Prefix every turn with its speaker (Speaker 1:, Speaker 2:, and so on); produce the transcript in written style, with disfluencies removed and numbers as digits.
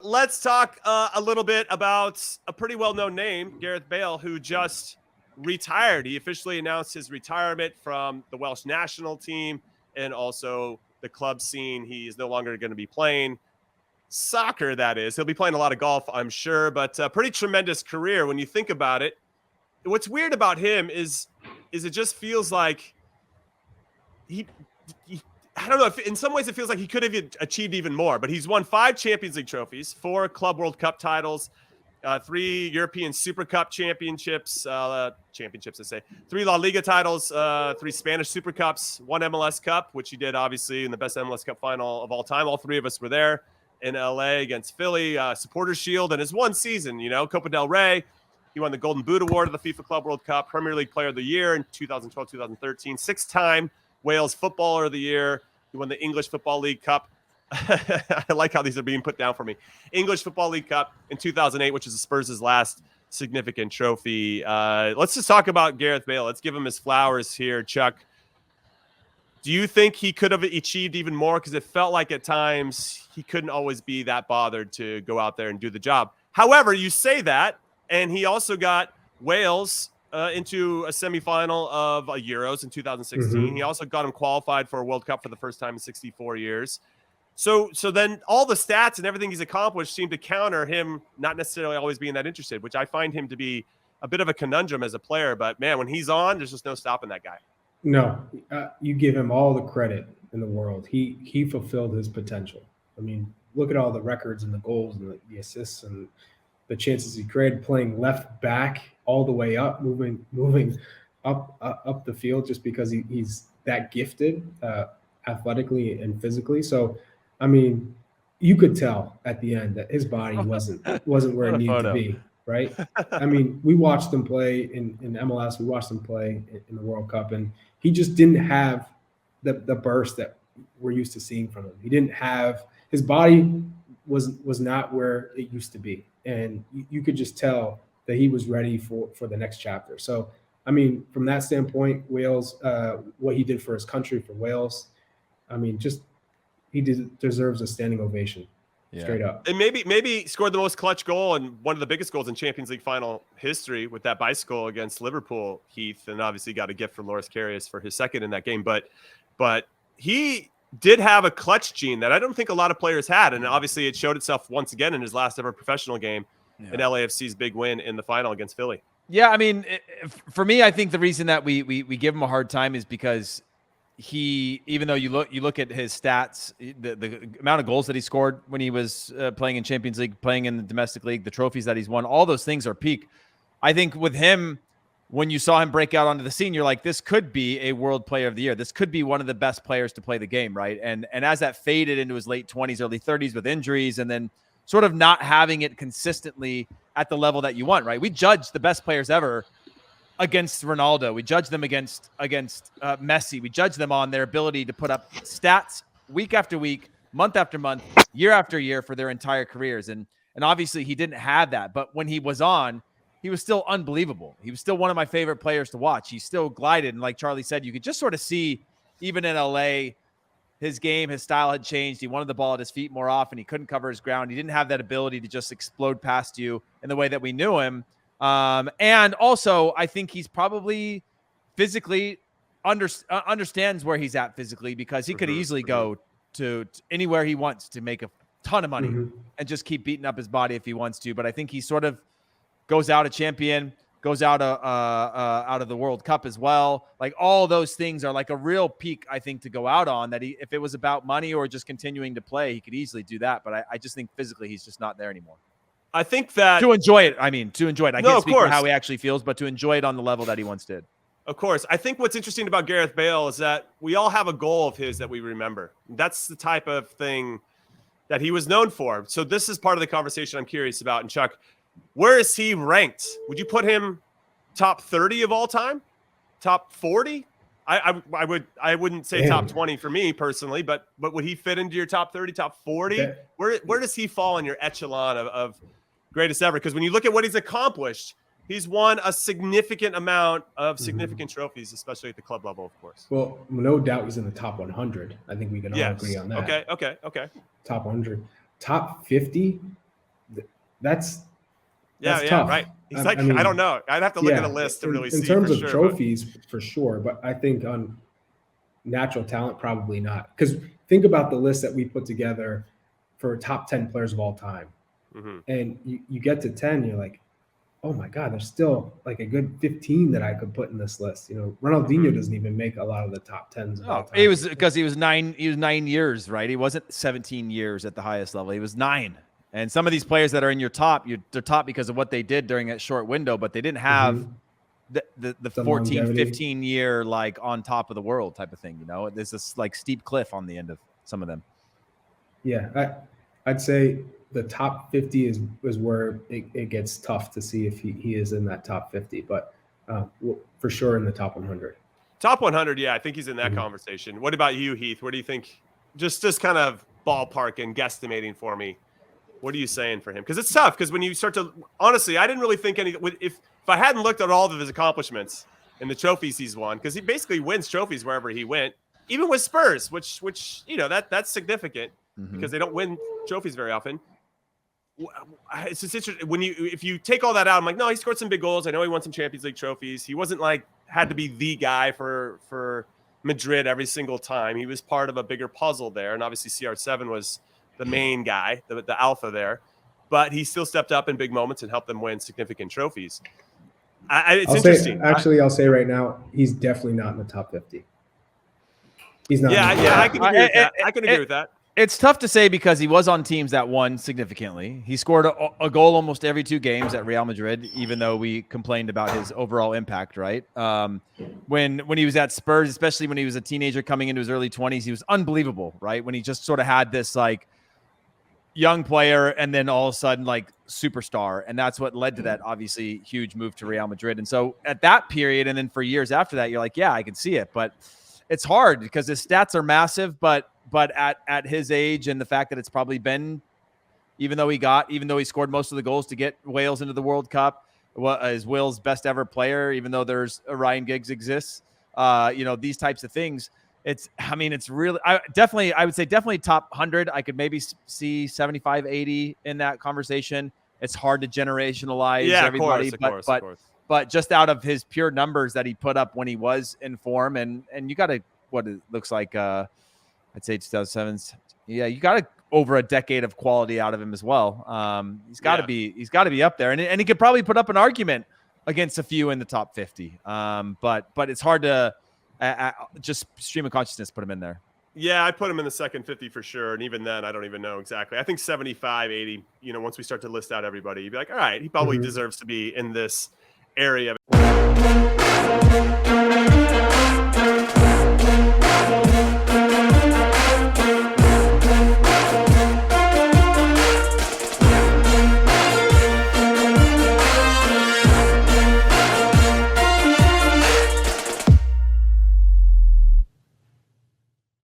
Speaker 1: let's talk a little bit about a pretty well-known name, Gareth Bale, who just retired. He officially announced his retirement from the Welsh national team and also the club scene. He is no longer going to be playing soccer, that is. He'll be playing a lot of golf, I'm sure, but a pretty tremendous career when you think about it. What's weird about him is it just feels like he I don't know, if in some ways it feels like he could have achieved even more, but he's won 5 Champions League trophies, 4 Club World Cup titles, 3 European Super Cup championships, 3 La Liga titles, 3 Spanish Super Cups, 1 MLS Cup, which he did obviously in the best MLS Cup final of all time. All 3 of us were there in LA against Philly, Supporters Shield, and his one season, Copa del Rey. He won the Golden Boot Award of the FIFA Club World Cup, Premier League Player of the Year in 2012, 2013, 6-time Wales Footballer of the Year. He won the English Football League Cup. I like how these are being put down for me. English Football League Cup in 2008, which is the Spurs' last significant trophy. Let's just talk about Gareth Bale. Let's give him his flowers here, Chuck. Do you think he could have achieved even more? Because it felt like at times he couldn't always be that bothered to go out there and do the job. However, you say that, and he also got Wales into a semifinal of Euros in 2016. Mm-hmm. He also got him qualified for a World Cup for the first time in 64 years. So then all the stats and everything he's accomplished seem to counter him not necessarily always being that interested, which I find him to be a bit of a conundrum as a player. But, man, when he's on, there's just no stopping that guy.
Speaker 2: No, you give him all the credit in the world. He fulfilled his potential. I mean, look at all the records and the goals and the assists and the chances he created, playing left back all the way up, moving up the field just because he's that gifted athletically and physically. So, I mean, you could tell at the end that his body wasn't where it needed to be, right? I mean, we watched him play in MLS. We watched him play in the World Cup, and he just didn't have the burst that we're used to seeing from him. He didn't have – his body was not where it used to be. And you could just tell that he was ready for the next chapter. So, I mean, from that standpoint, Wales, what he did for his country, for Wales, I mean, just he deserves a standing ovation, straight up.
Speaker 1: And maybe scored the most clutch goal and one of the biggest goals in Champions League final history with that bicycle against Liverpool, Heath, and obviously got a gift from Loris Karius for his second in that game. But he did have a clutch gene that I don't think a lot of players had. And obviously it showed itself once again in his last ever professional game in LAFC's big win in the final against Philly.
Speaker 3: Yeah, I mean, for me, I think the reason that we give him a hard time is because he, even though you look at his stats, the amount of goals that he scored when he was playing in Champions League, playing in the domestic league, the trophies that he's won, all those things are peak. I think with him, when you saw him break out onto the scene, you're like, this could be a World Player of the Year. This could be one of the best players to play the game, right? And as that faded into his late 20s, early 30s with injuries, and then sort of not having it consistently at the level that you want, right? We judge the best players ever against Ronaldo. We judge them against Messi. We judge them on their ability to put up stats week after week, month after month, year after year for their entire careers. And obviously he didn't have that. But when he was on, he was still unbelievable. He was still one of my favorite players to watch. He still glided. And like Charlie said, you could just sort of see, even in LA, his game, his style had changed. He wanted the ball at his feet more often. He couldn't cover his ground. He didn't have that ability to just explode past you in the way that we knew him. And also, I think he's probably physically understands where he's at physically, because he could easily go to anywhere he wants to make a ton of money and just keep beating up his body if he wants to. But I think he sort of goes out a champion, goes out of the World Cup as well. Like, all those things are like a real peak, I think, to go out on, that if it was about money or just continuing to play, he could easily do that. But I just think physically he's just not there anymore.
Speaker 1: I think that
Speaker 3: to enjoy it. I can't speak for how he actually feels, but to enjoy it on the level that he once did.
Speaker 1: Of course. I think what's interesting about Gareth Bale is that we all have a goal of his that we remember. That's the type of thing that he was known for. So this is part of the conversation I'm curious about. And Chuck, where is he ranked? Would you put him top 30 of all time? Top 40? I wouldn't say top 20 for me personally, but would he fit into your top 30, top 40? Okay. Where does he fall in your echelon of greatest ever? Because when you look at what he's accomplished, he's won a significant amount of significant trophies, especially at the club level, of course.
Speaker 2: Well, no doubt he's in the top 100. I think we can all agree on that.
Speaker 1: Okay.
Speaker 2: Top 100. Top 50, That's
Speaker 1: Yeah,
Speaker 2: tough.
Speaker 1: right. He's
Speaker 2: I mean,
Speaker 1: I don't know. I'd have to look at a
Speaker 2: yeah,
Speaker 1: list to really see
Speaker 2: in terms
Speaker 1: for
Speaker 2: of
Speaker 1: sure.
Speaker 2: trophies, for sure. But I think on natural talent, probably not. Because think about the list that we put together for top 10 players of all time. And you get to 10, you're like, oh my God, there's still like a good 15 that I could put in this list. You know, Ronaldinho doesn't even make a lot of the top 10s of all time.
Speaker 3: It was because he was 9 years, right? He wasn't 17 years at the highest level. He was 9. And some of these players that are in your top, they're top because of what they did during that short window, but they didn't have the 14,
Speaker 2: longevity.
Speaker 3: 15 year like on top of the world type of thing. You know, there's this like steep cliff on the end of some of them.
Speaker 2: Yeah, I'd say the top 50 is where it gets tough to see if he is in that top 50, but for sure in the top 100.
Speaker 1: Top 100, yeah, I think he's in that conversation. What about you, Heath? What do you think? Just kind of ballpark and guesstimating for me. What are you saying for him? Because it's tough. Because when you start to, honestly, I didn't really think any. If I hadn't looked at all of his accomplishments and the trophies he's won, because he basically wins trophies wherever he went, even with Spurs, which you know that's significant because they don't win trophies very often. It's just interesting if you take all that out. I'm like, no, he scored some big goals. I know he won some Champions League trophies. He wasn't like had to be the guy for Madrid every single time. He was part of a bigger puzzle there, and obviously CR7 was the main guy, the alpha there, but he still stepped up in big moments and helped them win significant trophies. It's interesting.
Speaker 2: I'll say right now, he's definitely not in the top 50. He's not.
Speaker 1: Yeah, I can agree with that. I can agree with that.
Speaker 3: It's tough to say because he was on teams that won significantly. He scored a goal almost every 2 games at Real Madrid, even though we complained about his overall impact, right? When he was at Spurs, especially when he was a teenager coming into his early 20s, he was unbelievable, right? When he just sort of had this like young player and then all of a sudden like superstar. And that's what led to that obviously huge move to Real Madrid. And so at that period, and then for years after that, you're like, yeah, I can see it. But it's hard because his stats are massive, but at his age and the fact that it's probably been, even though he scored most of the goals to get Wales into the World Cup, is Will's best ever player, even though there's Ryan Giggs exists, you know, these types of things. It's really, I would say definitely top 100. I could maybe see 75, 80 in that conversation. It's hard to generationalize everybody,
Speaker 1: of course.
Speaker 3: But just out of his pure numbers that he put up when he was in form, and you got to, what it looks like, I'd say 2007. Yeah, you got over a decade of quality out of him as well. He's got to be up there, and he could probably put up an argument against a few in the top 50. But it's hard to just stream of consciousness put him in there.
Speaker 1: Yeah, I put him in the second 50 for sure, and even then, I don't even know exactly. I think 75, 80. You know, once we start to list out everybody, you'd be like, all right, he probably deserves to be in this area.